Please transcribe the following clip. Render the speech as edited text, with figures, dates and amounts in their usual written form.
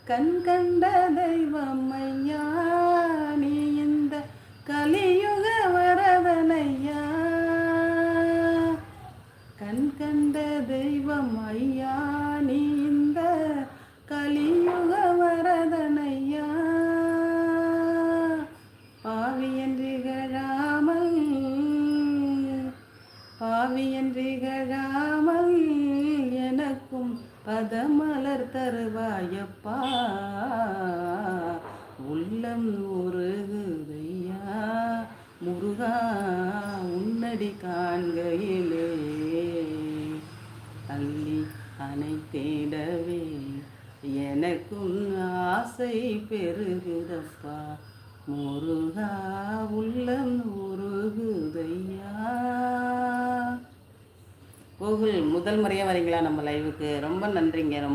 கண் கண்ட தெய்வம் ஐயா நீ இந்த கலியுக வரதனையா. கண் கண்ட தெய்வம் ஐயா நீ இந்த கலியுக வரதனையா. பாவியன்றி கழாமல் எனக்கும் பதமலர் தருவாயப்பா. உள்ளம் உருகுதையா முருகா உன்னடி காண்கையிலே. அள்ளி அணைத்திடவே எனக்கும் ஆசை பெருகுதப்பா. முருகா உள்ளம் உருகுதையா. கோகுல் முதல் முறையாக வரீங்களா நம்ம லைவுக்கு? ரொம்ப நன்றிங்க. ரொம்ப